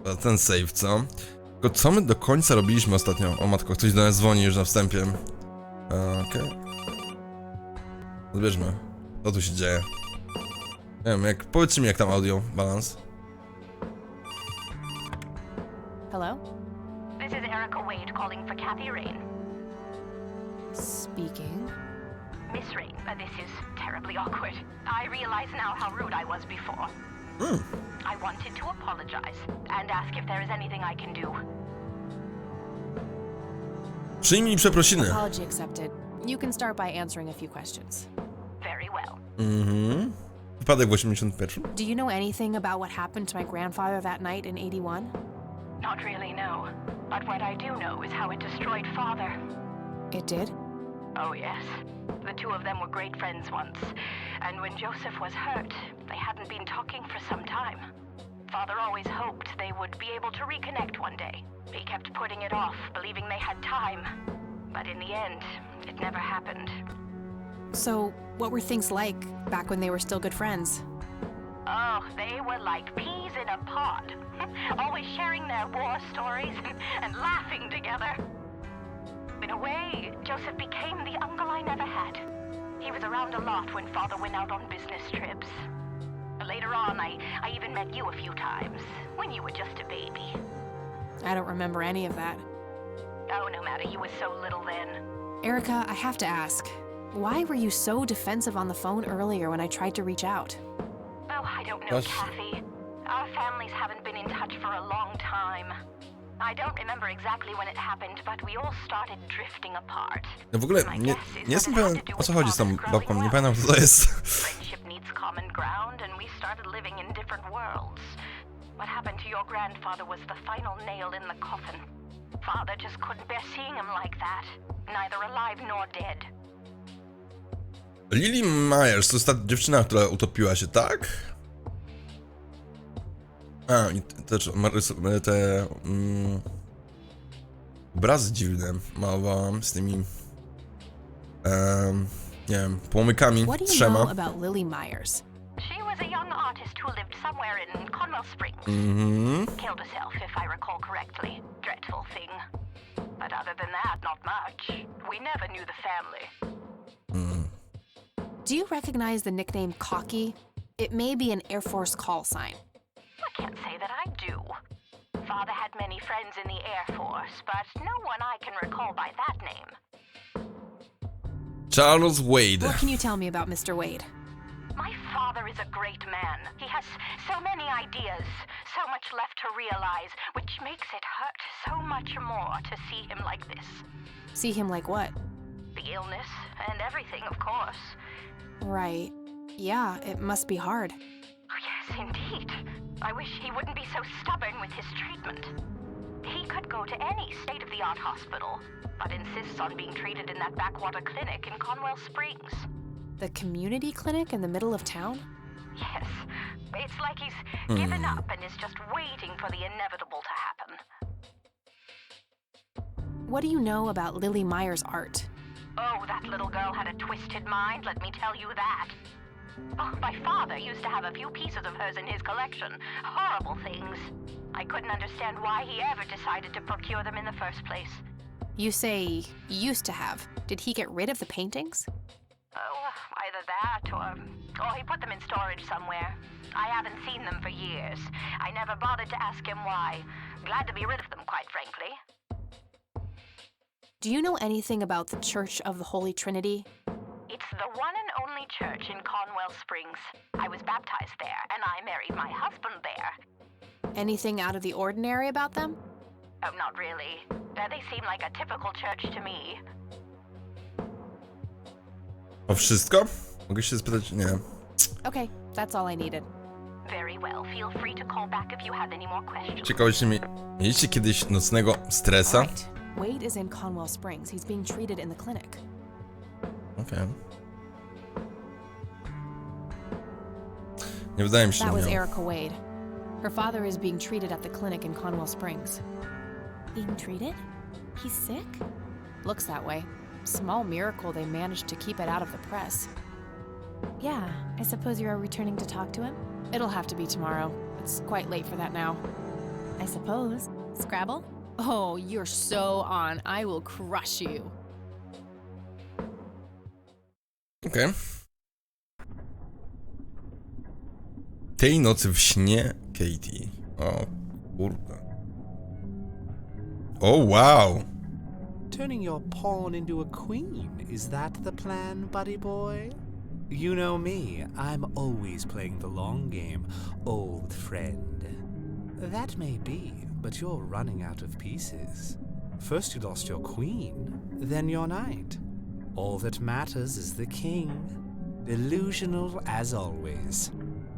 Ten save, co? Tylko co my do końca robiliśmy ostatnio? O matko, ktoś do nas dzwoni już na wstępie. Okej. Zbierzmy. Co tu się dzieje? Nie wiem, powiedzcie mi jak tam audio, balans. Hello? This is Erica Wade calling for Kathy Rain. Speaking. Miss Rain, this is terribly awkward. I realize now how rude I was before. I wanted to apologize and ask if there is anything I can do. Przyjmij przeprosiny. Apology accepted. You can start by answering a few questions. Very well. Wypadek w 81. Do you know anything about what happened to my grandfather that night in 81? Not really, no. But what I do know is how it destroyed Father. It did? Oh, yes. The two of them were great friends once. And when Joseph was hurt, they hadn't been talking for some time. Father always hoped they would be able to reconnect one day. He kept putting it off, believing they had time. But in the end, it never happened. So, what were things like back when they were still good friends? Oh, they were like peas in a pod. Always sharing their war stories and laughing together. In a way, Joseph became the uncle I never had. He was around a lot when Father went out on business trips. Later on, I even met you a few times, when you were just a baby. I don't remember any of that. Oh, no matter, you were so little then. Erica, I have to ask, why were you so defensive on the phone earlier when I tried to reach out? Oh, I don't know, Kathy. Our families haven't been in touch for a long time. I don't remember exactly when it happened, but we all started drifting apart. Ja w ogóle nie jestem pewien, o co chodzi z tą babką, nie pamiętam co to jest. Friendship needs common ground, and we started living in different worlds. What happened to your grandfather was the final nail in the coffin. Father just couldn't bear seeing him like that, neither alive nor dead. Lily Myers to jest ta dziewczyna, która utopiła się, tak? I też te obrazy dziwne malowałam z tymi nie wiem, płomykami What do you trzema. know about Lily Myers? She was a young artist who lived somewhere in Conwell Springs. Killed herself, if I recall correctly. Dreadful thing. But other than that, not much. We never knew the family. Do you recognize the nickname Cocky? It may be an Air Force call sign. I can't say that I do. Father had many friends in the Air Force, but no one I can recall by that name. Charles Wade. What can you tell me about Mr. Wade? My father is a great man. He has so many ideas, so much left to realize, which makes it hurt so much more to see him like this. See him like what? The illness and everything, of course. Right. Yeah, it must be hard. Oh, yes, indeed. I wish he wouldn't be so stubborn with his treatment. He could go to any state-of-the-art hospital, but insists on being treated in that backwater clinic in Conwell Springs. The community clinic in the middle of town? Yes. It's like he's given up and is just waiting for the inevitable to happen. What do you know about Lily Myers' art? Oh, that little girl had a twisted mind, let me tell you that. Oh, my father used to have a few pieces of hers in his collection. Horrible things. I couldn't understand why he ever decided to procure them in the first place. You say used to have. Did he get rid of the paintings? Oh, either that or he put them in storage somewhere. I haven't seen them for years. I never bothered to ask him why. Glad to be rid of them, quite frankly. Do you know anything about the Church of the Holy Trinity? It's the one and only church in Conwell Springs. I was baptized there, and I married my husband there. Anything out of the ordinary about them? Oh, not really. They seem like a typical church to me. O wszystko? Mogę się spytać? Nie. Okay, that's all I needed. Very well. Feel free to call back if you have any more questions. Ciekawości mi. Mieliście kiedyś nocnego stresa? Right. Wade is in Conwell Springs. He's being treated in the clinic. Okej. Nie wydaje mi się, That że was miał. Erica Wade. Her father is being treated at the clinic in Conwell Springs. Being treated? He's sick? Looks that way. Small miracle they managed to keep it out of the press. Yeah, I suppose you are returning to talk to him? It'll have to be tomorrow. It's quite late for that now. I suppose. Scrabble? Oh, you're so on. I will crush you. Okej. Tej nocy w śnie Katie. O kurde. O wow! Turning your pawn into a queen, is that the plan, buddy boy? You know me, I'm always playing the long game, old friend. That may be, but you're running out of pieces. First you lost your queen, then your knight. All that matters is the king. Delusional as always.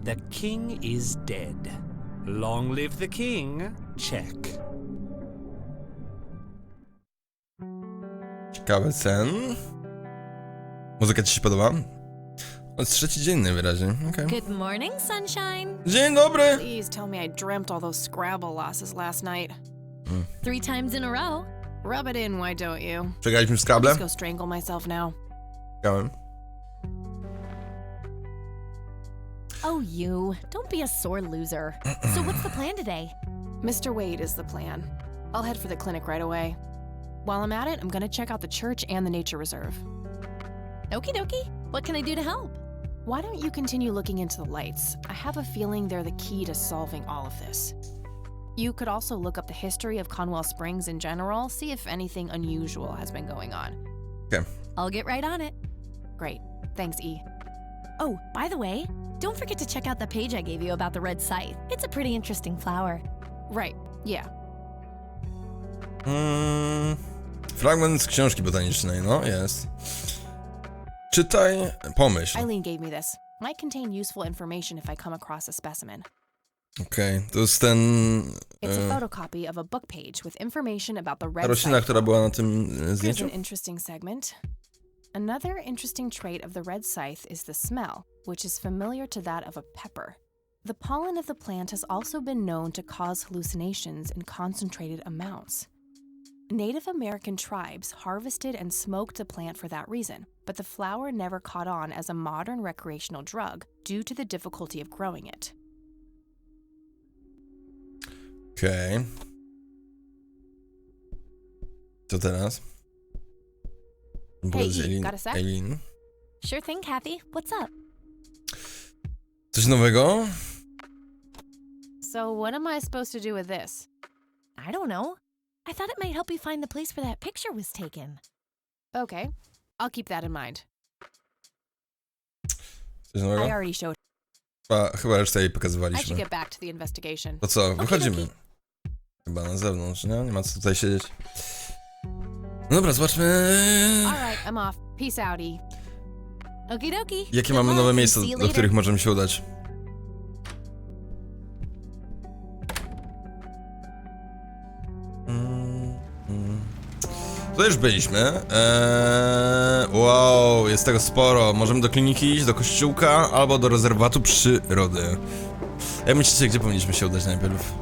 The king is dead. Long live the king. Check. Ciekawy sen. Muzyka ci się podoba? To jest trzeci dzień najwyraźniej, okej. Good morning, sunshine. Dzień dobry! Please tell me I dreamt all those Scrabble losses last night. 3 times in a row. Rub it in, why don't you? Przegraliśmy w I'll Scrabble? just go strangle myself now. Czekałem. Oh, you. Don't be a sore loser. So what's the plan today? Mr. Wade is the plan. I'll head for the clinic right away. While I'm at it, I'm gonna check out the church and the nature reserve. Okie dokie. What can I do to help? Why don't you continue looking into the lights? I have a feeling they're the key to solving all of this. You could also look up the history of Conwell Springs in general, see if anything unusual has been going on. Okay. I'll get right on it. Great. Thanks, E. Oh, by the way, don't forget to check out the page I gave you about the red scythe. It's a pretty interesting flower. Right, yeah. Fragment z książki botanicznej, no jest. Czytaj, pomyśl. Eileen gave me this. Might contain useful information if I come across a specimen. Okej, to jest ten... It's a photocopy of a book page with information about the red roślina, scythe. która była na tym Here's zdjęciu. an interesting segment. Another interesting trait of the red scythe is the smell, which is familiar to that of a pepper. The pollen of the plant has also been known to cause hallucinations in concentrated amounts. Native American tribes harvested and smoked the plant for that reason, but the flower never caught on as a modern recreational drug due to the difficulty of growing it. Okej. Co teraz? Hey, Powiedz E, got a sec? Eileen. Sure thing, Kathy. What's up? Coś nowego? So, what am I supposed to do with this? I don't know. I thought it might help you find the place where that picture was taken. Okay, I'll keep that in mind. Coś I nowego? already showed. Chyba resztę jej I should pokazywaliśmy. get back to the investigation. To co, wychodzimy. Okej. Chyba na zewnątrz, nie? Nie ma co tutaj siedzieć. No dobra, zobaczmy. All right, I'm off. Peace out, E. Okie dokie. Jakie Good mamy luck nowe and miejsca, see you do later. których możemy się udać? To już byliśmy. Wow, jest tego sporo. Możemy do kliniki iść, do kościółka, albo do rezerwatu przyrody. Jak myślicie, gdzie powinniśmy się udać najpierw?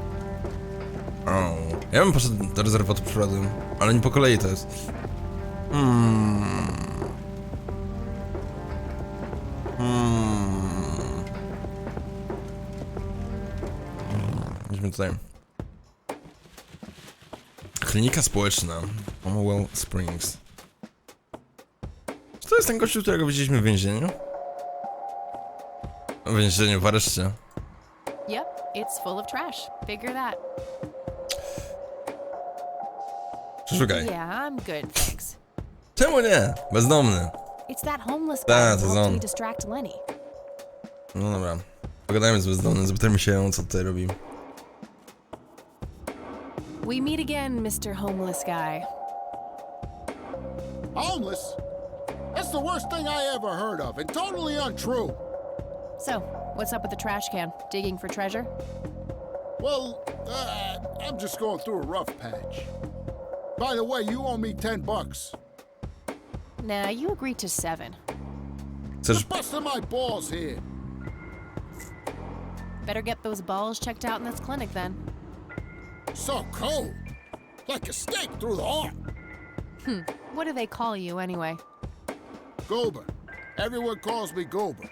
Ja bym poszedł do rezerwatu przyrody, ale nie po kolei to jest. Idźmy tutaj. Klinika społeczna. Conwell Springs. Czy to jest ten gościu, którego widzieliśmy w więzieniu? W więzieniu, w areszcie. Yep, it's full of trash. Figure that. Przeszukaj. Yeah, I'm good, thanks. Czemu nie? Bezdomny. It's that homeless guy Ta, who to helped on. me distract Lenny. No dobra. Pogadajmy z bezdomnym, zapytajmy się, co tutaj robi. We meet again, Mr. Homeless Guy. Homeless? That's the worst thing I ever heard of, and totally untrue. So, what's up with the trash can? Digging for treasure? Well, I'm just going through a rough patch. By the way, you owe me $10. Nah, you agreed to 7. Chcesz... Busting my balls here. Better get those balls checked out in this clinic then. So cold. Like a stake through the heart. What do they call you anyway? Goober. Everyone calls me Goober.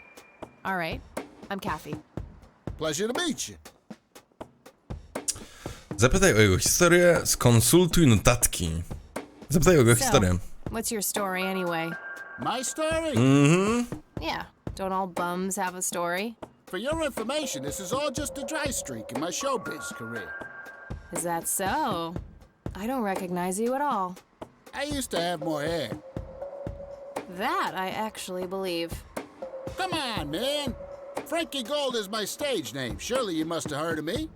All right, I'm Kathy. Pleasure to meet you. Zapytaj o jego historię, skonsultuj notatki. Zapytaj o jego historię. What's your story anyway? My story? Yeah, don't all bums have a story? For your information, this is all just a dry streak in my showbiz career. Is that so? I don't recognize you at all. I used to have more hair. That I actually believe. Come on, man. Frankie Gold is my stage name. Surely you must have heard of me.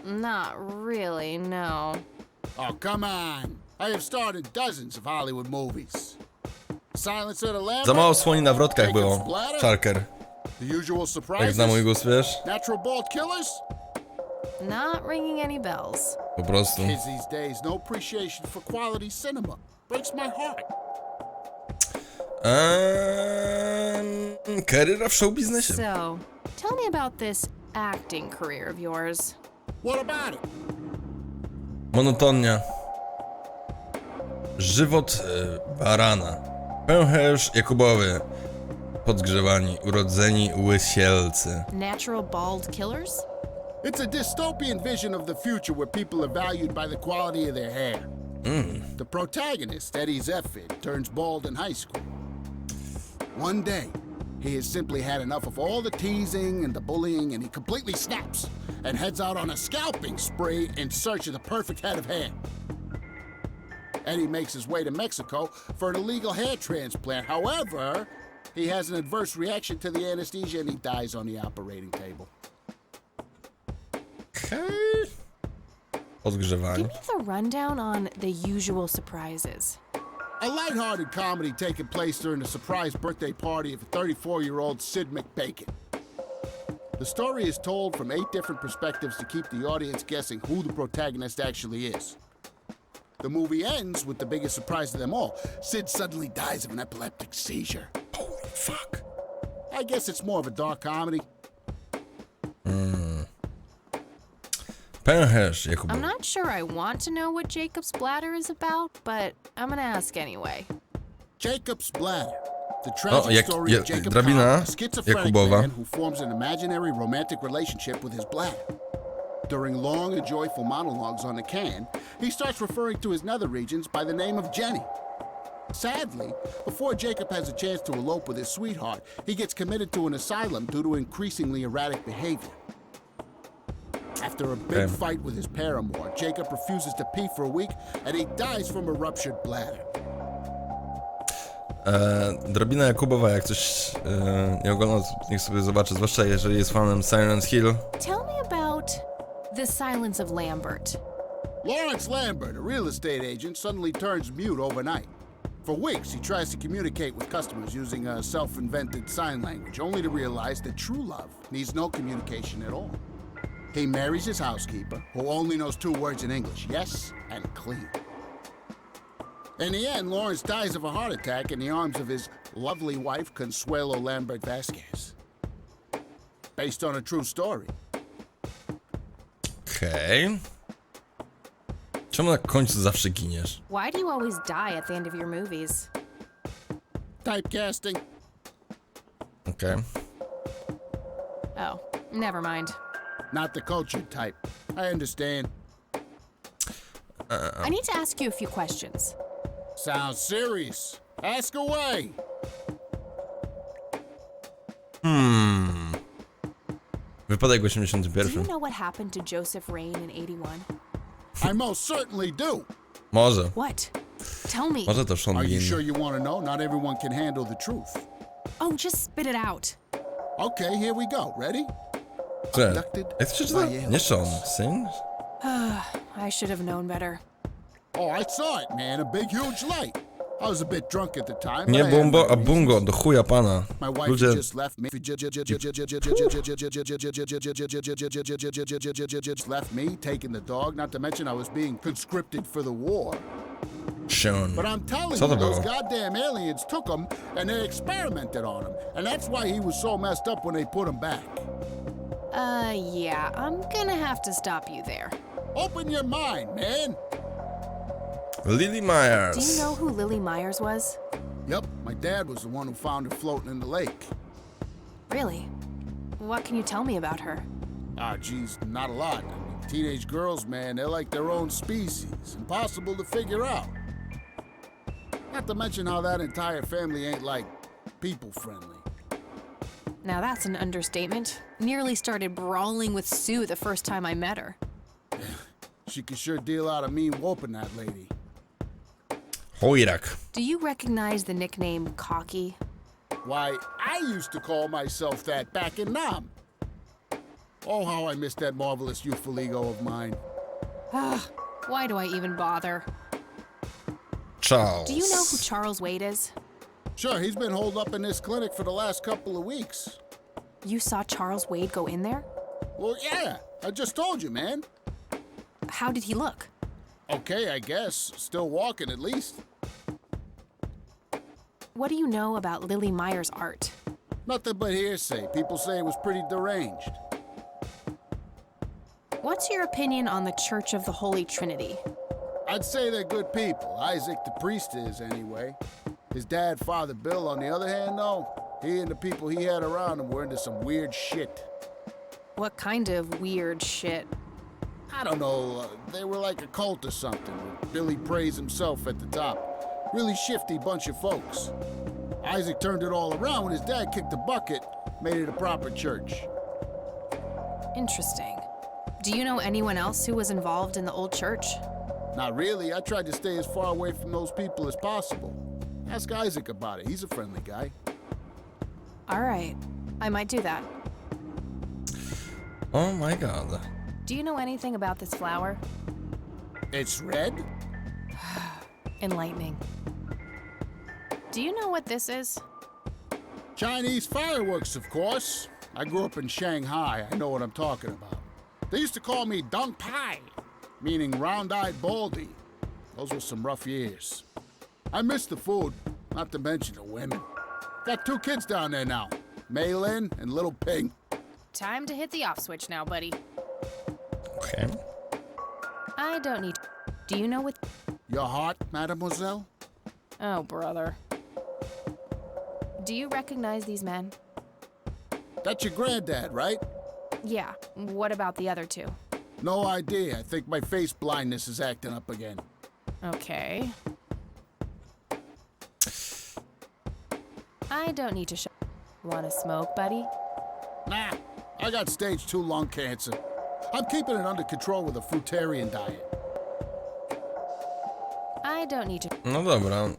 Not really, no. Oh, come on. I have starred in dozens of Hollywood movies. Silence of the Lambs. Za mało słoni na wrotkach było. Sharker. The Usual Jak Surprises. zna mój głos, wiesz? Natural Bald Killers. Not ringing any bells. Po prostu. Kids these days, no appreciation for quality cinema. Breaks my heart. Kariera w showbiznesie. So, tell me about this acting career of yours. What about it? Monotonia. Żywot barana. Pęcherz Jakubowy. Podgrzewani, urodzeni łysielcy. Natural bald killers? It's a dystopian vision of the future where people are valued by the quality of their hair. The protagonist, Eddie Zephyr, turns bald in high school. One day, he has simply had enough of all the teasing and the bullying, and he completely snaps and heads out on a scalping spree in search of the perfect head of hair. Eddie makes his way to Mexico for an illegal hair transplant. However, he has an adverse reaction to the anesthesia and he dies on the operating table. Okej. Podgrzewani. Give me the rundown on The Usual Surprises. A lighthearted comedy taking place during the surprise birthday party of 34-year-old Sid McBacon. The story is told from 8 different perspectives to keep the audience guessing who the protagonist actually is. The movie ends with the biggest surprise of them all. Sid suddenly dies of an epileptic seizure. Holy fuck. I guess it's more of a dark comedy. Pęcherz I'm Jakubowy. not sure I want to know what Jacob's bladder is about, but I'm gonna ask anyway. Jacob's Bladder. The tragic story of Jacob drabina Cobb, a schizophrenic Jakubowa. man who forms an imaginary romantic relationship with his bladder. During long and joyful monologues on the can, he starts referring to his nether regions by the name of Jenny. Sadly, before Jacob has a chance to elope with his sweetheart, he gets committed to an asylum due to increasingly erratic behavior. After a big fight with his paramour, Jacob refuses to pee for a week and he dies from a ruptured bladder. Drabina Jakubowa, jak ktoś nie ogląda, to niech sobie zobaczy, zwłaszcza jeżeli jest fanem Silent Hill. Tell me about The Silence of Lambert. Lawrence Lambert, a real estate agent, suddenly turns mute overnight. For weeks, he tries to communicate with customers using a self-invented sign language, only to realize that true love needs no communication at all. He marries his housekeeper, who only knows 2 words in English, yes and clean. In the end, Lawrence dies of a heart attack in the arms of his lovely wife, Consuelo Lambert Vasquez. Based on a true story. Okej. Czemu na końcu zawsze giniesz? Why do you always die at the end of your movies? Typecasting. Okej. Oh, never mind. Not the cultured type. I understand. I need to ask you a few questions. Sounds serious. Ask away. Wypadek Do you 81. know what happened to Joseph Rain in 81? I most certainly do. Może. What? Tell me. Może to Sean Are you Bean. sure you want to know? Not everyone can handle the truth. Oh, just spit it out. Okay, here we go. Ready? Cze, jak to się czyta? Nie Sean. Syn? I should have known better. Oh, I saw it, man. A big, huge light. I was a bit drunk at the time. Nie but I had Bumbo, my a Bungo. reasons. Do chuja pana. My wife Ludzie... had just left me. Left me, taking the dog. Not to mention I was being conscripted for the war. Sean. But I'm telling Co you, to those było? goddamn aliens took him and they experimented on him. And that's why he was so messed up when they put him back. Yeah, I'm gonna have to stop you there. Open your mind, man. Lily Myers. Do you know who Lily Myers was? Yep, my dad was the one who found her floating in the lake. Really? What can you tell me about her? Ah, geez, not a lot. Teenage girls, man, they're like their own species. Impossible to figure out. Not to mention how that entire family ain't, like, people-friendly. Now that's an understatement. Nearly started brawling with Sue the first time I met her. She can sure deal out a mean whooping, that lady. Chojrak. Do you recognize the nickname Cocky? Why, I used to call myself that back in Nam. Oh, how I miss that marvelous youthful ego of mine. Why do I even bother? Charles. Do you know who Charles Wade is? Sure, he's been holed up in this clinic for the last couple of weeks. You saw Charles Wade go in there? Well, yeah, I just told you, man. How did he look? Okay, I guess. Still walking, at least. What do you know about Lily Meyer's art? Nothing but hearsay. People say it was pretty deranged. What's your opinion on the Church of the Holy Trinity? I'd say they're good people. Isaac the priest is, anyway. His dad, Father Bill, on the other hand, though, he and the people he had around him were into some weird shit. What kind of weird shit? I don't know, they were like a cult or something, with Billy Praise himself at the top. Really shifty bunch of folks. Isaac turned it all around when his dad kicked the bucket, made it a proper church. Interesting. Do you know anyone else who was involved in the old church? Not really. I tried to stay as far away from those people as possible. Ask Isaac about it. He's a friendly guy. All right, I might do that. Oh my god. Do you know anything about this flower? It's red? Enlightening. Do you know what this is? Chinese fireworks, of course. I grew up in Shanghai. I know what I'm talking about. They used to call me Dong Pai, meaning round-eyed baldy. Those were some rough years. I miss the food, not to mention the women. Got 2 kids down there now, Mei Lin and little Ping. Time to hit the off switch now, buddy. Okay. I don't need. Do you know what? Your heart, mademoiselle? Oh, brother. Do you recognize these men? That's your granddad, right? Yeah. What about the other 2? No idea. I think my face blindness is acting up again. Okay. I don't need to show. Wanna smoke, buddy? Nah, I got stage 2 lung cancer. I'm keeping it under control with a fruitarian diet. I don't need to. No dobra.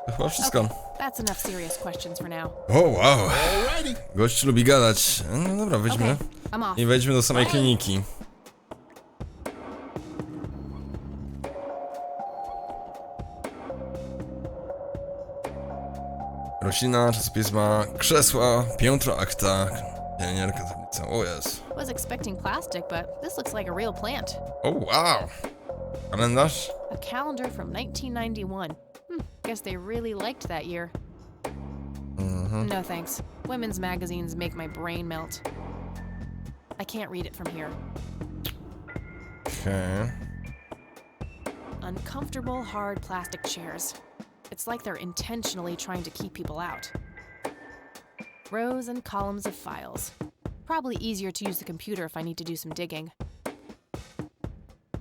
To chyba wszystko. That's enough serious questions for now. O, wow. Alrighty. Gość lubi gadać. No dobra, wejdźmy. Okay, I'm off. I wejdźmy do samej kliniki. Roślina, czasopisma, krzesła, piętro, akta, pielęgniarka, tablica. O jest. Was expecting plastic, but this looks like a real plant. O, wow. Kalendarz? A calendar from 1991. Guess they really liked that year. No thanks. Women's magazines make my brain melt. I can't read it from here. Okay. Uncomfortable, hard plastic chairs. It's like they're intentionally trying to keep people out. Rows and columns of files. Probably easier to use the computer if I need to do some digging.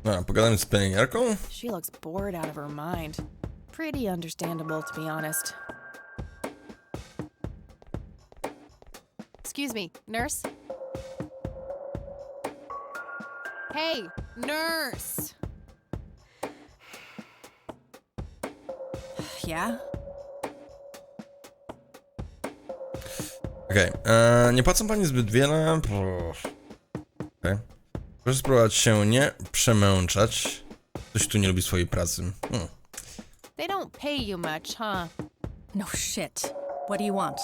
Dobra, pogadamy z pielęgniarką. She looks bored out of her mind. Pretty understandable, to be honest. Excuse me, nurse? Hey, nurse! Yeah? Okej, nie płacą pani zbyt wiele. Okej. Proszę spróbować się nie przemęczać. Ktoś tu nie lubi swojej pracy. They don't pay you much, huh? No shit. What do you want?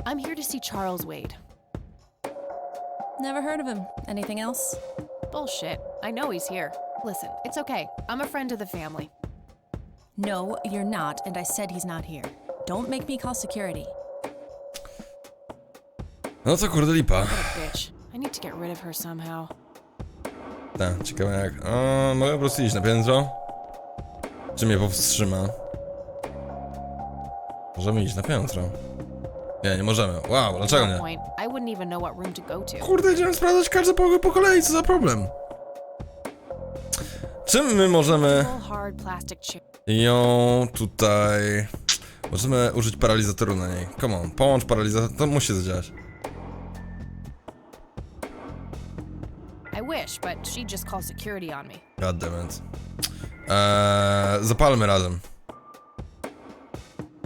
I'm here to see Charles Wade. Never heard of him. Anything else? Bullshit. I know he's here. Listen, it's okay. I'm a friend of the family. No, you're not, and I said he's not here. Don't make me call security. No to kurde lipa. What a bitch. I need to get rid of her somehow. Tak, ciekawe jak. Mogę po prostu iść na piętro? Czy mnie powstrzyma? Możemy iść na piętro. Nie możemy. Wow, dlaczego At that nie? point, I wouldn't even know what room to go to. Kurde, idziemy sprawdzać każdy pokój po kolei, co za problem? Czym my możemy Full hard plastic chair. ją tutaj... Możemy użyć paralizatoru na niej. Come on, połącz paralizator, to musi zadziałać. I wish, but she'd just call security on me. God damn it. Zapalmy razem.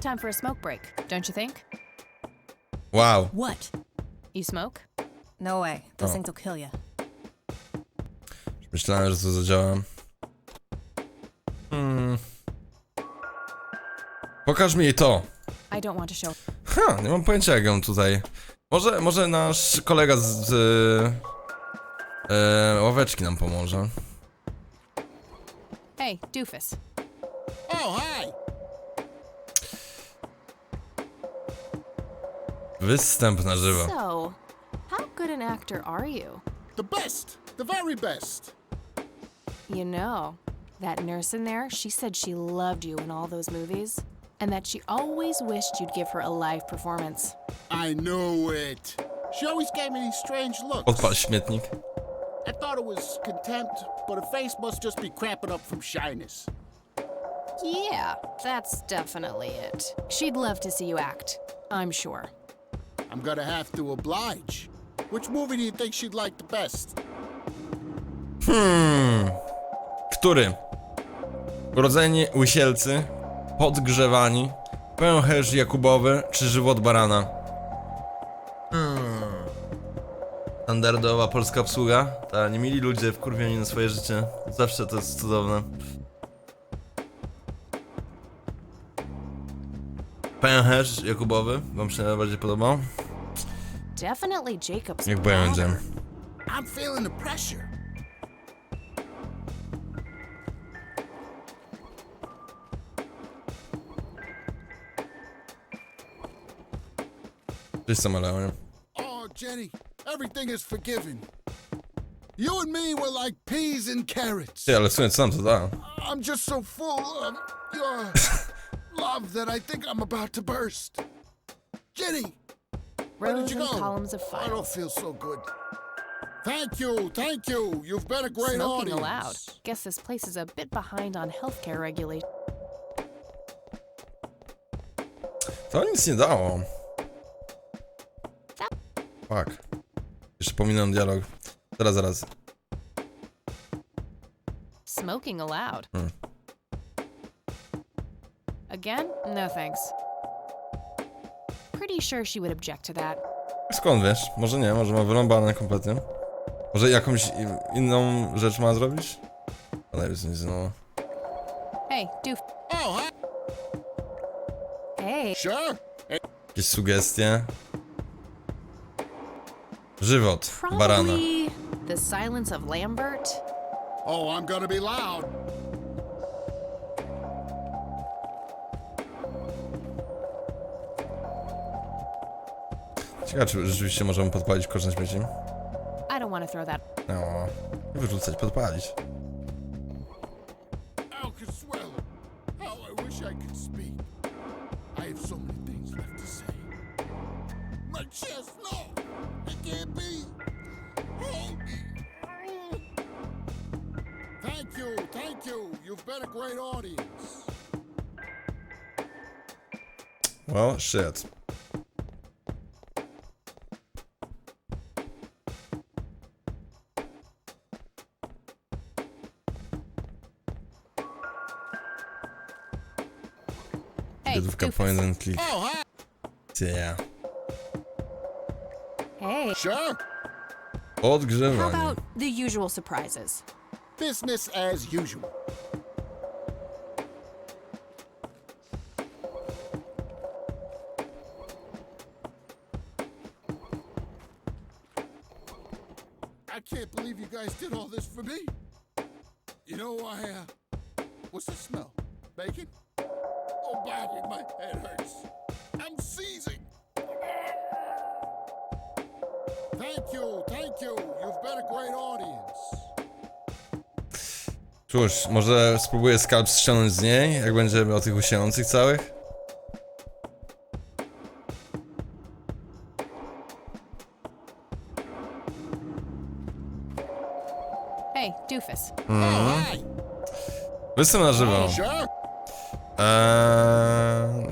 Time for a smoke break, don't you think? Wow. What? You smoke? No way. Those Oh. things will kill you. Myślałem, że to zadziała. Pokaż mi jej to. I don't want to show. Nie mam pojęcia jak ją tutaj... Może nasz kolega z ławeczki nam pomoże. Hey, doofus. Oh, hi! Występ na żywo. So, how good an actor are you? The best! The very best! You know, that nurse in there, she said she loved you in all those movies, and that she always wished you'd give her a live performance. I knew it. She always gave me these strange looks. Odpal śmietnik. I thought it was contempt, but her face must just be cramping up from shyness. Yeah, that's definitely it. She'd love to see you act, I'm sure. I'm gonna have to oblige. Which movie do you think she'd like the best? Który? Urodzeni łysielcy, podgrzewani, pęcherz jakubowy czy żywot barana? Standardowa polska obsługa? Ta, nie mieli ludzie wkurwieni na swoje życie. Zawsze to jest cudowne. Pęcherz jakubowy? Wam się najbardziej podobał? Definitely Jacob's Niech będzie. I'm feeling the pressure. Cześć Samuel. Oh, Jenny, everything is forgiven. You and me were like peas and carrots. Ty, ale w sumie co nam to da? I'm just so full of your love that I think I'm about to burst. Jenny, where did Rows you and go? columns of I don't files. feel so good. Thank you, thank you. You've been a great Smoking audience. allowed. Guess this place is a bit behind on healthcare regulations. To nic nie dało. Fuck. Jeszcze pominąłem dialog. Zaraz. Smoking allowed. Again? No thanks. Pretty sure she would object to that. Skąd wiesz? Może nie, może ma wyrąbane kompletnie. Może jakąś inną rzecz ma zrobić? Ale jest nic znowu. Hey, doof. Oh, hi. Hey. Sure. Jakieś sugestie? Żywot barana. Probably the silence of Lambert. Oh, I'm gonna be loud. Ciekawe, czy rzeczywiście możemy podpalić kosz na śmieci? I don't want to throw that. No, nie wyrzucać, podpalić. How could swell it? How I wish I could speak. I have so many things left to say. My chest, no! It can't be! Hold me! Thank you! You've been a great audience. Well, shit. Hey, Lodówka doofus. pojedynki. Oh, hi! Yeah. Hey. Sure. How Odgrzewanie. about the usual surprises? Business as usual. I can't believe you guys did all this for me. You know, what's the smell? Bacon? Oh, bacon, my head hurts. I'm seizing. Thank you. You've been a great audience. Cóż, może spróbuję skalp ściągnąć z niej, jak będziemy o tych usiących całych? Hey, doofus. Oh, hi. Występ na żywo. Sure.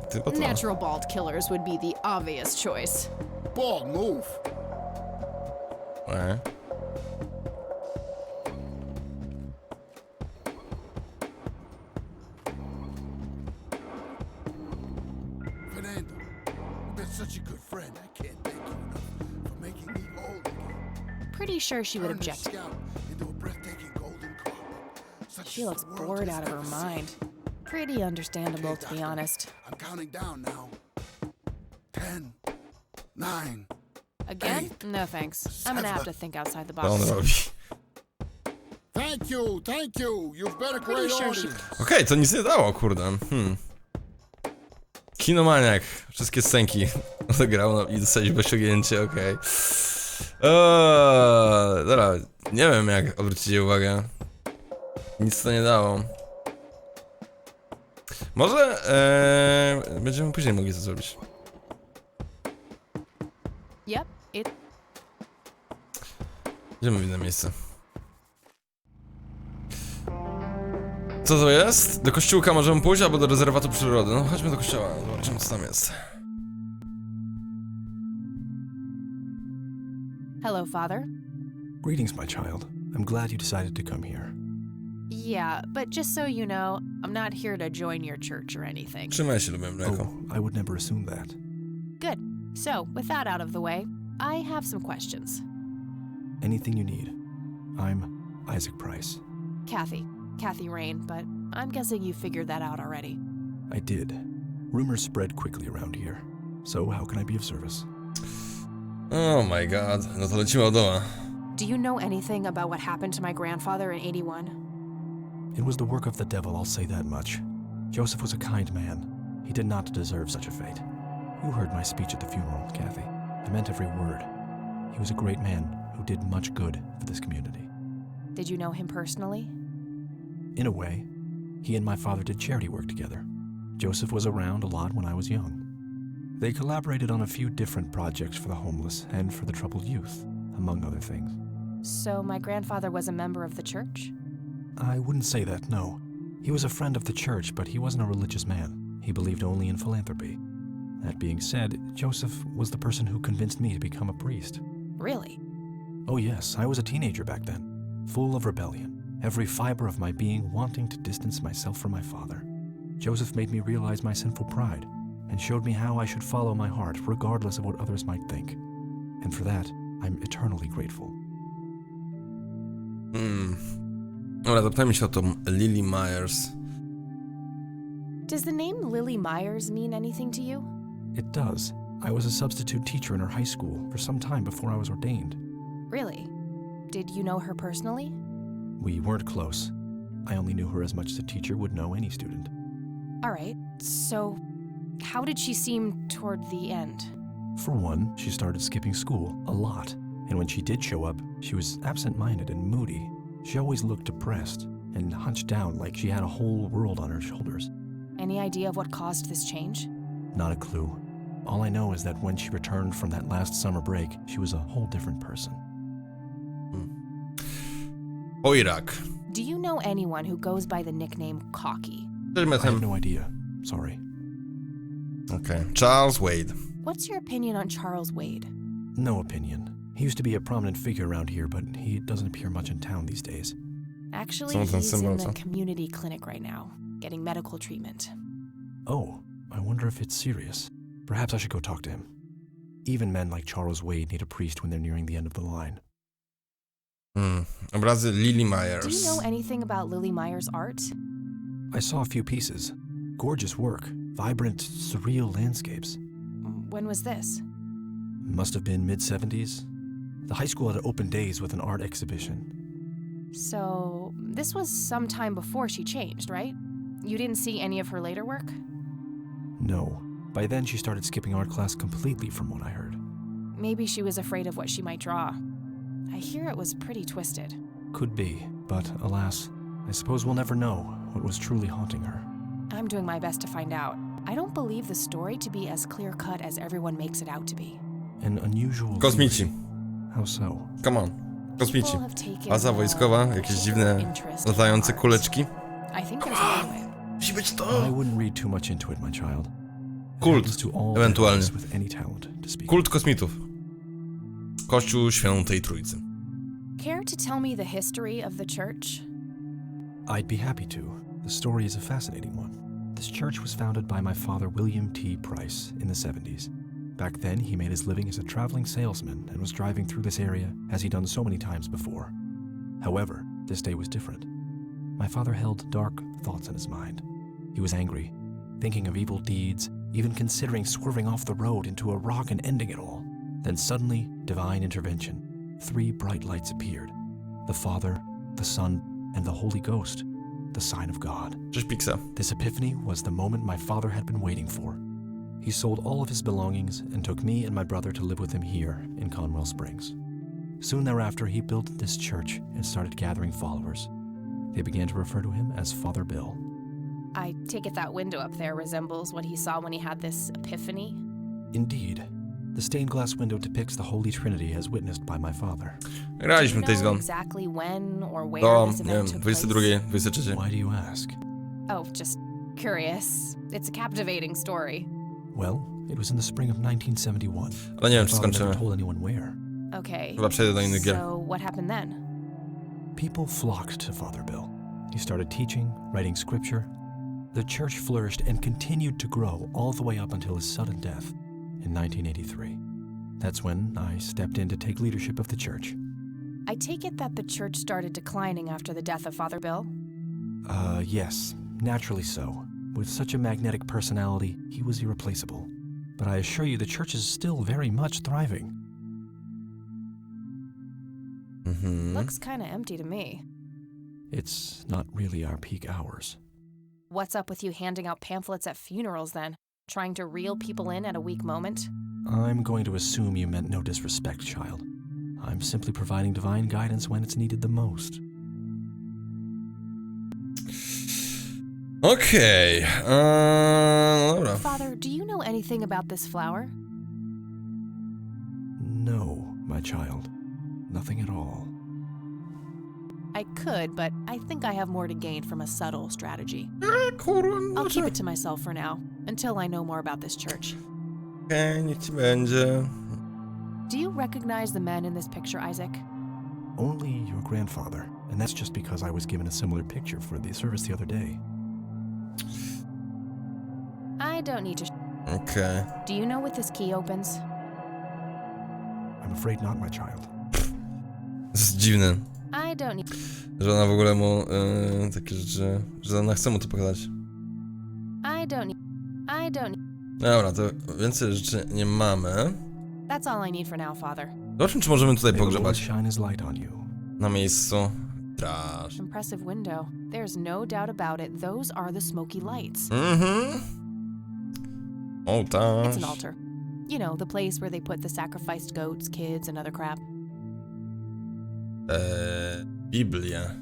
Tylko to. Natural bald killers would be the obvious choice. Bald move. Fernando, you've been such a good friend. I can't thank you enough for making me whole again. Pretty sure she would Turn this object. scout into a breathtaking golden carpet. Such She as looks the world bored has out of her never mind. seen. Pretty understandable, Okay, to be Doctor, honest. I'm counting down now. 10, 9. Again? Eight, No thanks. I'm gonna have to think outside the Co on box. robi? Thank you, thank you. You've been a Pretty great sure she- audience. Okej, to nic nie dało, kurde. Kinomaniak. Wszystkie scenki odegrał no, i dostaliśmy osiągnięcie, okej. Dobra, nie wiem jak odwrócić jej uwagę. Nic to nie dało. Może będziemy później mogli to zrobić. Yep, it. Idziemy w inne miejsce. Co to jest? Do kościółka możemy pójść albo do rezerwatu przyrody. No chodźmy do kościoła, zobaczymy co tam jest. Hello, father. Greetings, my child. I'm glad you decided to come here. Yeah, but just so you know, I'm not here to join your church or anything. Trzymaj się, lubię mleko. Oh, I would never assume that. Good. So, with that out of the way, I have some questions. Anything you need. I'm Isaac Price. Kathy Rain, but I'm guessing you figured that out already. I did. Rumors spread quickly around here. So how can I be of service? Oh my god, no to lecimy od doła. Do you know anything about what happened to my grandfather in 81? It was the work of the devil, I'll say that much. Joseph was a kind man. He did not deserve such a fate. You heard my speech at the funeral, Kathy. I meant every word. He was a great man who did much good for this community. Did you know him personally? In a way, he and my father did charity work together. Joseph was around a lot when I was young. They collaborated on a few different projects for the homeless and for the troubled youth, among other things. So my grandfather was a member of the church? I wouldn't say that, no. He was a friend of the church, but he wasn't a religious man. He believed only in philanthropy. That being said, Joseph was the person who convinced me to become a priest. Really? Oh yes, I was a teenager back then, full of rebellion, every fiber of my being wanting to distance myself from my father. Joseph made me realize my sinful pride and showed me how I should follow my heart regardless of what others might think. And for that, I'm eternally grateful. Dobra, zapytajmy się o tą Lily Myers. Does the name Lily Myers mean anything to you? It does. I was a substitute teacher in her high school for some time before I was ordained. Really? Did you know her personally? We weren't close. I only knew her as much as a teacher would know any student. All right, so how did she seem toward the end? For one, she started skipping school a lot, and when she did show up, she was absent-minded and moody. She always looked depressed and hunched down like she had a whole world on her shoulders. Any idea of what caused this change? Not a clue. All I know is that when she returned from that last summer break, she was a whole different person. Oirak. Do you know anyone who goes by the nickname Cocky? I have no idea. Sorry. Okay. Charles Wade. What's your opinion on Charles Wade? No opinion. He used to be a prominent figure around here, but he doesn't appear much in town these days. Actually, Something he's in similar the to- community clinic right now, getting medical treatment. Oh, I wonder if it's serious. Perhaps I should go talk to him. Even men like Charles Wade need a priest when they're nearing the end of the line. Obrazy Lily Do Myers. you know anything about Lily Myers' art? I saw a few pieces. Gorgeous work. Vibrant, surreal landscapes. When was this? Must have been mid-70s. The high school had open days with an art exhibition. So, this was some time before she changed, right? You didn't see any of her later work? No. By then she started skipping art class completely from what I heard. Maybe she was afraid of what she might draw. I hear it was pretty twisted. Could be, but alas, I suppose we'll never know what was truly haunting her. I'm doing my best to find out. I don't believe the story to be as clear-cut as everyone makes it out to be. An unusual... Kosmici. How so? Come on. Kosmici. People have taken Baza wojskowa, jakieś dziwne interest in latające art. kuleczki. I think there's a limit. Musi być I to! wouldn't read too much into it, my child. It Kult, happens to all ewentualnie. artists with any talent to speak. Kult kosmitów. Kościół Świętej Trójcy. Care to tell me the history of the church? I'd be happy to. The story is a fascinating one. This church was founded by my father, William T. Price, in the 70s. Back then, he made his living as a traveling salesman and was driving through this area as he'd done so many times before. However, this day was different. My father held dark thoughts in his mind. He was angry, thinking of evil deeds, even considering swerving off the road into a rock and ending it all. Then suddenly, divine intervention. 3 bright lights appeared. The Father, the Son, and the Holy Ghost, the sign of God. Cześć Pixa. This epiphany was the moment my father had been waiting for. He sold all of his belongings and took me and my brother to live with him here in Conwell Springs. Soon thereafter, he built this church and started gathering followers. They began to refer to him as Father Bill. I take it that window up there resembles what he saw when he had this epiphany? Indeed, the stained glass window depicts the Holy Trinity as witnessed by my father. Do Graliśmy you Days know Gone. exactly when or where Do, this nie wiem, event took 22, place? 23. Why do you ask? Oh, just curious. It's a captivating story. Well, it was in the spring of 1971. Ale nie wiem, My czy father never skończymy. told anyone where. Okay. Chyba przejdę do innych gier. So what happened then? People flocked to Father Bill. He started teaching, writing scripture. The church flourished and continued to grow all the way up until his sudden death in 1983. That's when I stepped in to take leadership of the church. I take it that the church started declining after the death of Father Bill? Yes, naturally so. With such a magnetic personality, he was irreplaceable. But I assure you, the church is still very much thriving. Looks kinda empty to me. It's not really our peak hours. What's up with you handing out pamphlets at funerals then? Trying to reel people in at a weak moment? I'm going to assume you meant no disrespect, child. I'm simply providing divine guidance when it's needed the most. Okej. Dobra. Father, do you know anything about this flower? No, my child. Nothing at all. I could, but I think I have more to gain from a subtle strategy. Kurwa, I'll keep it to myself for now, until I know more about this church. Okej, niech ci będzie. Do you recognize the men in this picture, Isaac? Only your grandfather, and that's just because I was given a similar picture for the service the other day. I don't need to. Okej. Do you know what this key opens? I'm afraid not, my child. To jest dziwne, I don't need. że ona w ogóle mu takie rzeczy, że ona chce mu to pokazać. I don't need. I don't need. Dobra, to więcej rzeczy nie mamy. That's all I need for now, Father. Zobaczmy, czy możemy tutaj May the Lord pogrzebać. shine his light on you. Na miejscu. Trash. Impressive window. There's no doubt about it. Those are the smoky lights. O, It's tak. an altar. You know, the place where they put the sacrificed goats, kids, and other crap. Biblia.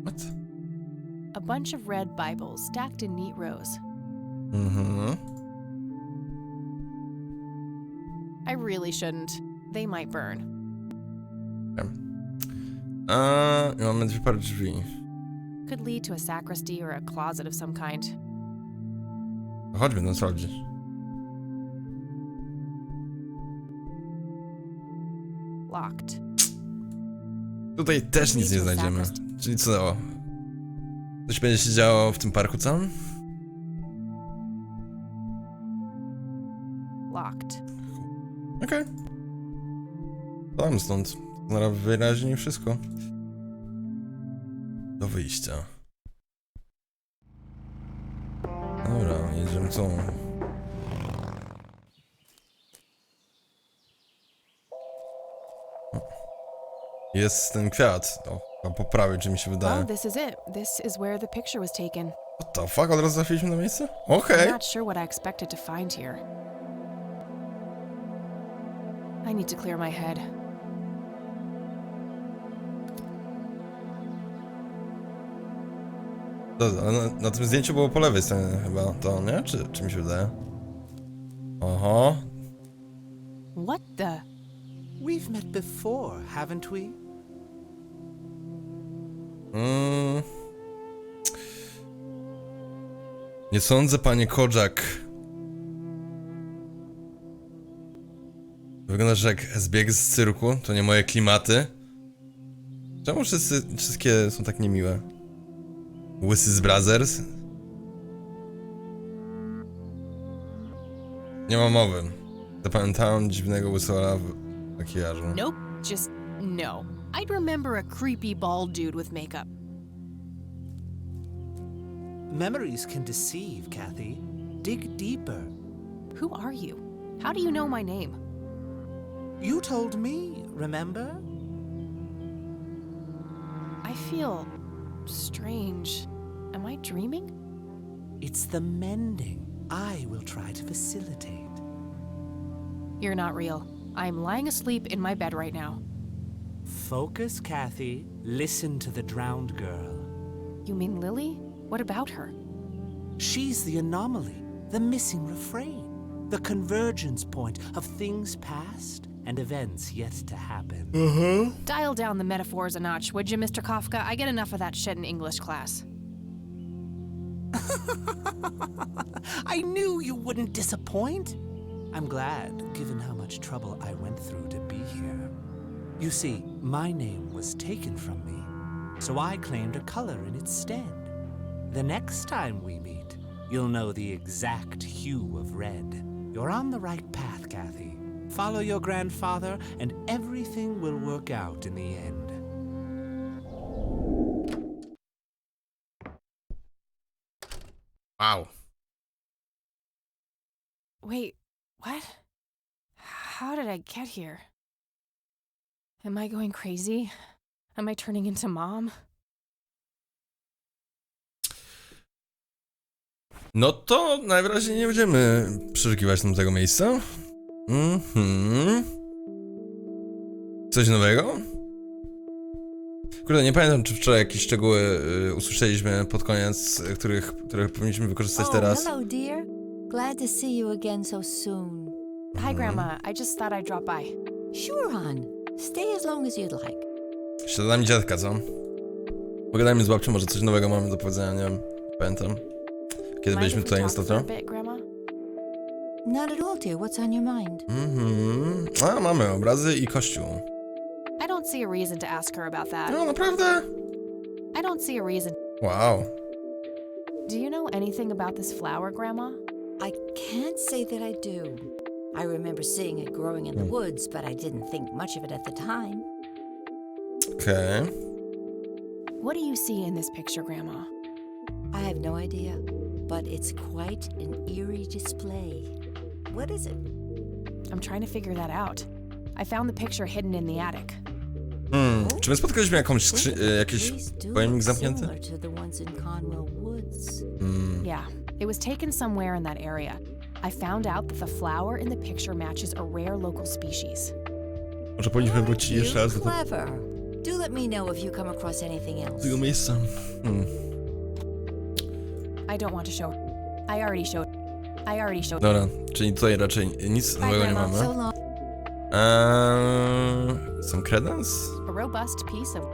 What? A bunch of red Bibles stacked in neat rows. I really shouldn't. They might burn. Mamy dwie pary drzwi. Could lead to a sacristy or a closet of some kind. Chodźmy tam sprawdzić. Locked. Tutaj też nic nie znajdziemy. Czyli co? Coś będzie się działo w tym parku całym? Locked. Okej. Tam stąd. Na wyraźnie wszystko. Do wyjścia. Dobra, jedziemy co? Jest ten kwiat. O, chyba po prawej, czy mi się wydaje. Oh, this is it. This is where the picture was taken. What the fuck? Od razu trafiliśmy na miejsce? Okej. I'm not sure what I expected to find here. I need to clear my head. Ale na tym zdjęciu było po lewej stronie chyba to, nie? Czy mi się wydaje? Oho. What the? We before, haven't we? Nie sądzę, panie Kojak. Wyglądasz jak zbieg z cyrku, to nie moje klimaty. Czemu wszystkie są tak niemiłe? Łysy z Brothers? Nie ma mowy. Zapamiętałem dziwnego łysola w makijażu. Nope, just no. I'd remember a creepy bald dude with makeup. Memories can deceive, Kathy. Dig deeper. Who are you? How do you know my name? You told me, remember? I feel strange. Am I dreaming? It's the mending. I will try to facilitate. You're not real. I'm lying asleep in my bed right now. Focus, Kathy. Listen to the drowned girl. You mean Lily? What about her? She's the anomaly, the missing refrain, the convergence point of things past and events yet to happen. Dial down the metaphors a notch, would you, Mr. Kafka? I get enough of that shit in English class. I knew you wouldn't disappoint. I'm glad, given how much trouble I went through to be here. You see, my name was taken from me, so I claimed a color in its stead. The next time we meet, you'll know the exact hue of red. You're on the right path, Kathy. Follow your grandfather, and everything will work out in the end. Wow. Wait, what? How did I get here? Am I going crazy? Am I turning into mom? No to najwyraźniej nie będziemy przeszukiwać tam tego miejsca. Coś nowego? Kurde, nie pamiętam, czy wczoraj jakieś szczegóły usłyszeliśmy pod koniec, których powinniśmy wykorzystać teraz. Hello, dear. Glad to see you again so soon. Hi, Grandma. I just thought I'd drop by. Sure, hon. Stay as long as you'd like. Śladami dziadka, co? Pogadajmy z babcią, może coś nowego mamy do powiedzenia, nie wiem, pamiętam. Kiedy Mind byliśmy if we tutaj talk for ostatnio? a bit, Grandma? Not at all, dear. What's on your mind? A, mamy obrazy i kościół. I don't see a reason to ask her about that. No, naprawdę? I don't see a reason. Wow. Do you know anything about this flower, Grandma? I can't say that I do. I remember seeing it growing in the woods, but I didn't think much of it at the time. Okej. What do you see in this picture, Grandma? I have no idea, but it's quite an eerie display. What is it? I'm trying to figure that out. I found the picture hidden in the attic. Czy my spotkaliśmy jakiś These do pojemnik look zamknięty? similar to the ones in Conwell Woods. Yeah, it was taken somewhere in that area. I found out that the flower in the picture matches a rare local species. Może powinniśmy Aren't wrócić you jeszcze raz do clever? Do let me know if you come across anything else. tego miejsca. I don't want to show. I already showed. Dobra, czyli tutaj raczej nic nowego nie mamy. So long. Some credence? A robust piece of.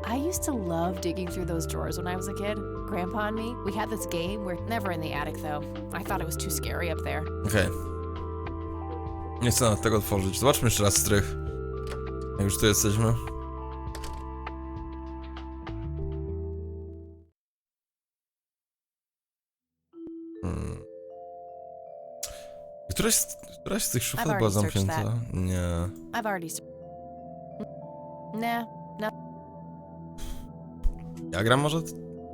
I used to love digging through those drawers when I was a kid. Grandpa and me, we had this game. We're never in the attic though. I thought it was too scary up there. Okej. Nie chcę nawet tego otworzyć. Zobaczmy jeszcze raz strych. Jak już tu jesteśmy. Któraś z tych szuflad była already searched zamknięta? Nie. I've already. Nah, no. Ja gram może?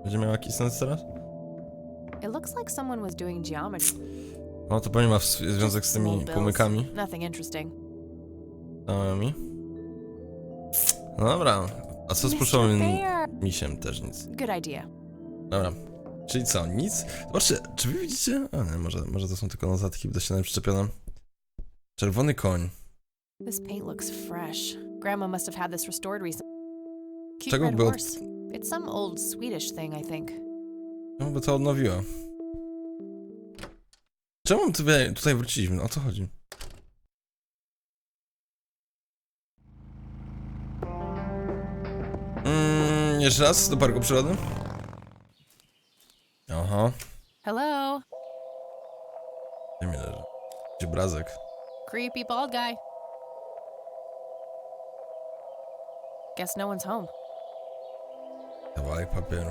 Będzie miał jakiś sens teraz? It looks like someone was doing geometry. No to pewnie ma związek z tymi Old bills. pomykami. Nothing interesting. Samymi. No dobra. A co z Mr. pluszowym Bear. misiem? Też nic. Good idea. Dobra. Czyli co? Nic? Zobaczcie, czy wy widzicie? A nie, może to są tylko notatki do ściany przyczepione. Czerwony koń. This paint looks fresh. Grandma must have had this restored recently. Cute Czego red by horse. It's some old Swedish thing, I think. Czemu by to odnowiła? Czemu tutaj wróciliśmy? O co chodzi? jeszcze raz do parku przyrody? Aha. Hello? Gdzie mi leży? Gdzie obrazek? Creepy bald guy. Guess no one's home. Kawałek papieru.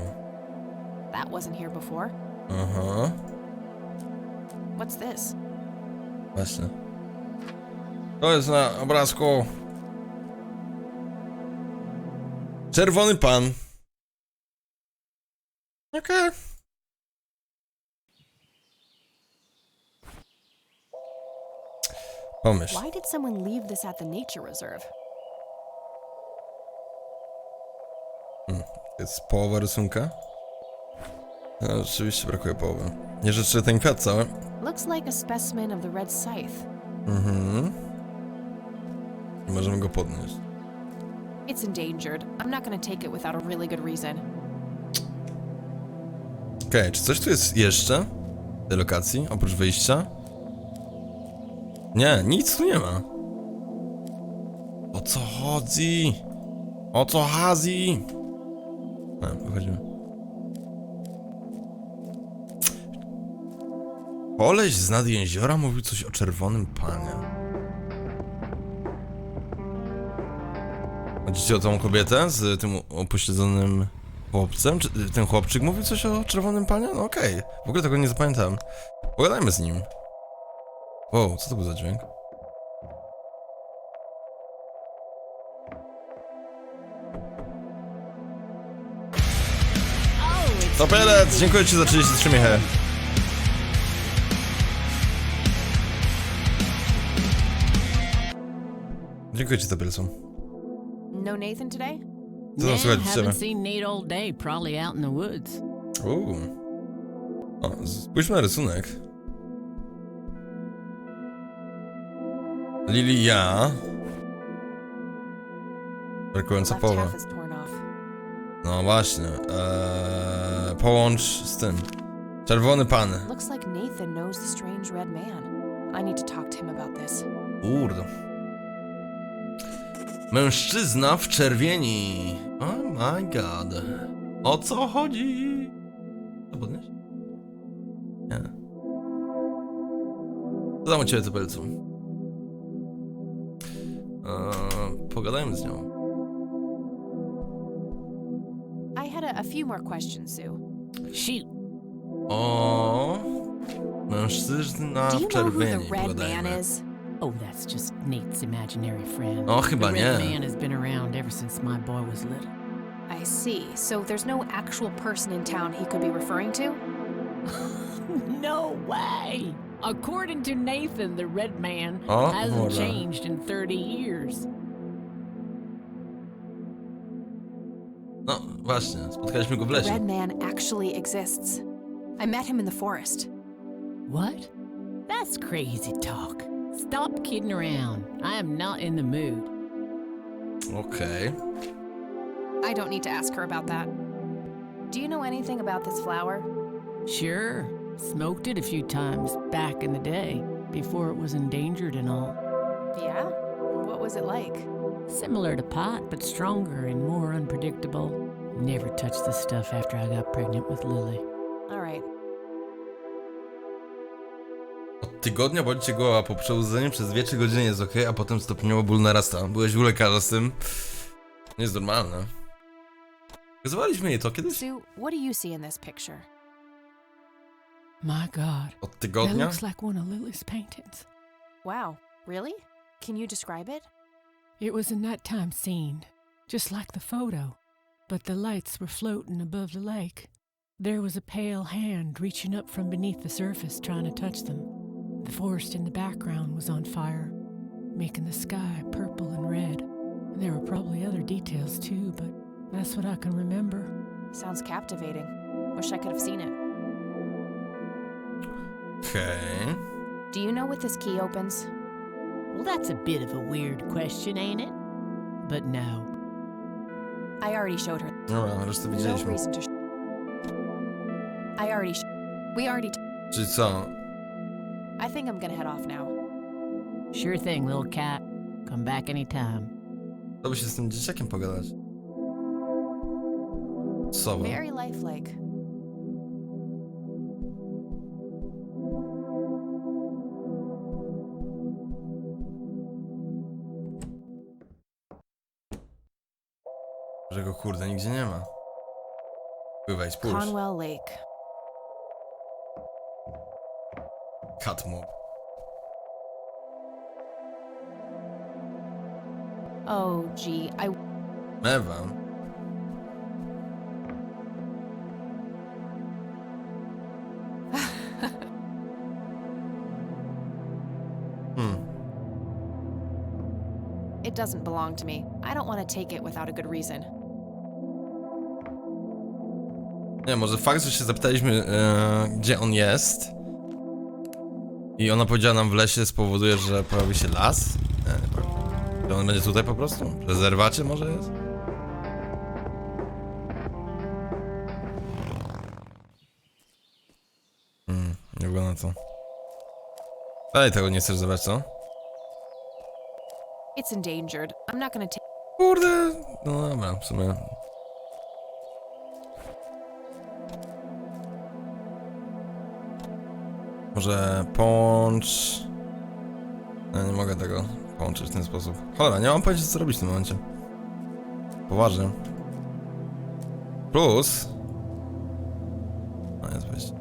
That wasn't here before. Aha. What's this? Właśnie. To jest na obrazku. Czerwony pan. Okej. Pomyśl. Why did someone leave this at the nature reserve? Jest połowa rysunka. No, rzeczywiście brakuje połowy. Nie rzeczy ten kwiat cały. Looks like a specimen of the red scythe. I możemy go podnieść. It's endangered. I'm not gonna take it without a really good reason. Okej, czy coś tu jest jeszcze? W tej lokacji, oprócz wyjścia? Nie, nic tu nie ma. O co chodzi? O co chodzi? Wychodzimy. Koleś z nad jeziora mówił coś o czerwonym panie. Chodzicie o tą kobietę z tym upośledzonym chłopcem? Czy ten chłopczyk mówił coś o czerwonym panie? No okej. W ogóle tego nie zapamiętałem. Pogadajmy z nim. Wow, co to był za dźwięk? Topelec! Dziękuję ci za 33 miechę. Dziękuję ci, Topelcu. No Nathan today? Co tam słychać z ciebie? Haven't seen Nate all day, probably out in the woods. O, spójrzmy na rysunek. Lilia. Brakująca Left połowa. half is torn off. No właśnie. Połącz z tym. Czerwony pan. Looks like Nathan knows the strange red man. I need to talk to him about this. Kurde. Mężczyzna w czerwieni. Oh my god. O co chodzi? To podnieść? Nie. Co tam u ciebie, Topelcu? Pogadajmy z nią. I had a few more questions, Sue. Shoot. O, mężczyzna Do w you know who czerwieni. the red man Pogadajmy. is? Oh, that's just Nate's imaginary friend. O, chyba the nie. Red Man has been around ever since my boy was little. I see. So there's no actual person in town he could be referring to? No way! According to Nathan, the Red Man Oh, hasn't hold on. changed in 30 years. No, właśnie, spotkaliśmy go w The lesie. red man actually exists. I met him in the forest. What? That's crazy talk. Stop kidding around. I am not in the mood. Okej. I don't need to ask her about that. Do you know anything about this flower? Sure, smoked it a few times back in the day, before it was endangered and all. Yeah? What was it like? Similar to pot, but stronger and more unpredictable. Never touched this stuff after I got pregnant with Lily. All right. Od tygodnia boli cię głowa po przebudzeniu przez 2-3 godziny jest ok, a potem stopniowo ból narasta. Byłeś u lekarza z tym? Nie jest normalne. Pokazywaliśmy jej to kiedyś? Sue, what do you see in this picture? My God, Od that tygodnia? looks like one of Lily's paintings. Wow, really? Can you describe it? It was a nighttime scene, just like the photo, but the lights were floating above the lake. There was a pale hand reaching up from beneath the surface trying to touch them. The forest in the background was on fire, making the sky purple and red. And there were probably other details too, but that's what I can remember. Sounds captivating. Wish I could have seen it. Okej. Do you know what this key opens? Well, that's a bit of a weird question, ain't it? But no. I already showed her. Dobra, resztę No widzieliśmy. reason to. We already. Czyli co? I think I'm gonna head off now. Sure thing, little cat. Come back anytime. To by się z tym dzieciakiem pogadać. Sowa. Very lifelike. Że go kurde nigdzie nie ma. Pływaj, spójrz. Conwell Lake. Cat mob. Oh, gee, Mewa. It doesn't belong to me. I don't want to take it without a good reason. Nie, może fakt, że się zapytaliśmy, gdzie on jest i ona powiedziała nam w lesie, spowoduje, że pojawi się las? Nie powiem. Czy on będzie tutaj po prostu? W rezerwacie może jest? Nie wygląda na to. Ej, tego nie chcesz zabrać, co? It's endangered. I'm not gonna take. Kurde, no dobra, w sumie. Może połącz... No, nie mogę tego połączyć w ten sposób. Cholera, nie mam pojęcia co robić w tym momencie. Poważnie. Plus... No jest wyjście.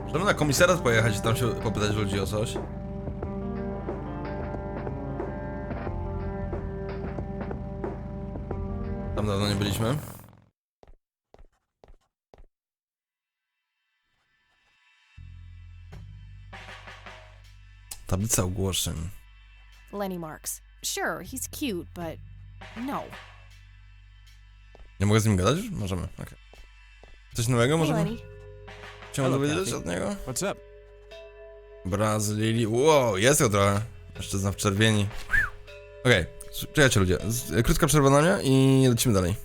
Możemy na komisariat pojechać i tam się popytać ludzi o coś. Tam dawno nie byliśmy. Tablica ogłoszeń. Lenny Marks. Sure, he's cute, but no. Nie mogę z nim gadać? Możemy, okej. Coś nowego Hey, możemy Lenny. się Hello, dowiedzieć Kathy. od niego? What's up? Brazylii. Wow, jest go trochę. Mężczyzna w czerwieni. Okej, czekajcie ludzie. Krótka przerwa na mnie i lecimy dalej.